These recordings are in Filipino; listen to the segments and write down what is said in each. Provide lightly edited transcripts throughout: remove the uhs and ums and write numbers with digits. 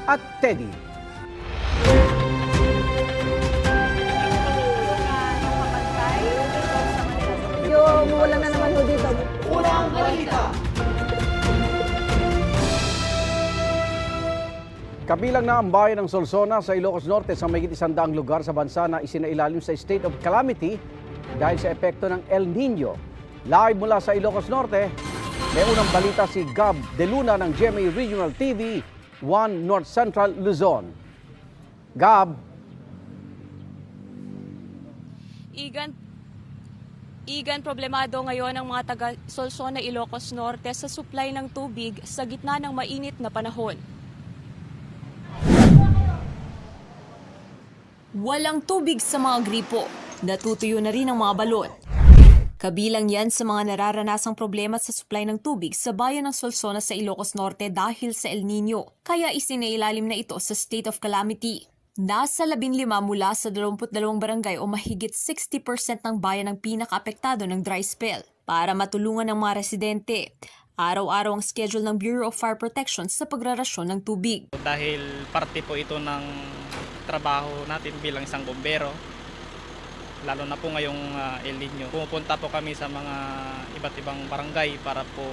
at Teddy. Yung wala na naman ho dito. Unang balita. Kabilang na ang bayan ng Solsona sa Ilocos Norte sa mahigit 100 lugar sa bansa na isinailalim sa state of calamity dahil sa epekto ng El Nino. Live mula sa Ilocos Norte, may unang balita si Gab De Luna ng GMA Regional TV 1 North Central Luzon. Gab. Igan, problemado ngayon ang mga taga Solsona, Ilocos Norte sa supply ng tubig sa gitna ng mainit na panahon. Walang tubig sa mga gripo. Natutuyo na rin ang mga balon. Kabilang yan sa mga nararanasang problema sa supply ng tubig sa bayan ng Solsona sa Ilocos Norte dahil sa El Nino. Kaya isinailalim na ito sa state of calamity. Nasa 15 mula sa 22 barangay o mahigit 60% ng bayan ang pinaka-apektado ng dry spell. Para matulungan ng mga residente, araw-araw ang schedule ng Bureau of Fire Protection sa pagrarasyon ng tubig. Dahil parte po ito ng trabaho natin bilang isang bombero, lalo na po ngayong El Nino. Pumupunta po kami sa mga iba't ibang barangay para po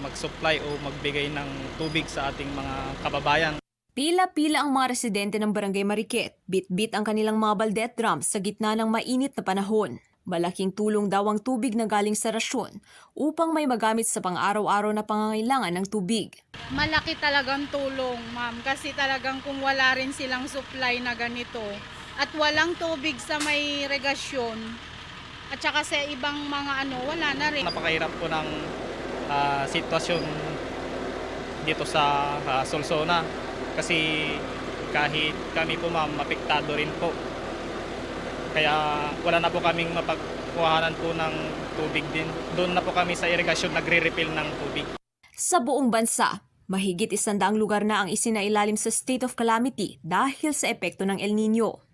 mag-supply o magbigay ng tubig sa ating mga kababayan. Pila-pila ang mga residente ng Barangay Mariquet. Bit-bit ang kanilang mga balde at drums sa gitna ng mainit na panahon. Malaking tulong daw ang tubig na galing sa rasyon upang may magamit sa pang-araw-araw na pangangailangan ng tubig. Malaki talagang tulong, ma'am, kasi talagang kung wala rin silang supply na ganito at walang tubig sa may regasyon at saka sa ibang mga wala na rin. Napakahirap po ng sitwasyon dito sa Solsona kasi kahit kami po ma'am, apektado rin po. Kaya wala na po kaming mapagkuhanan po ng tubig din. Doon na po kami sa irigasyon nagre-refill ng tubig. Sa buong bansa, mahigit 100 lugar na ang isinailalim sa state of calamity dahil sa epekto ng El Nino.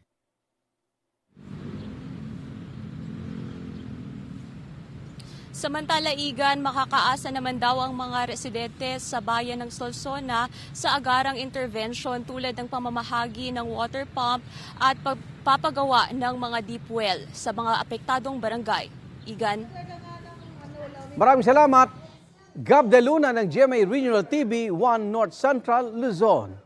Samantala, Igan, makakaasa naman daw ang mga residente sa bayan ng Solsona sa agarang intervention tulad ng pamamahagi ng water pump at pagpapagawa ng mga deep well sa mga apektadong barangay. Igan? Maraming salamat. Gab De Luna ng GMA Regional TV 1 North Central Luzon.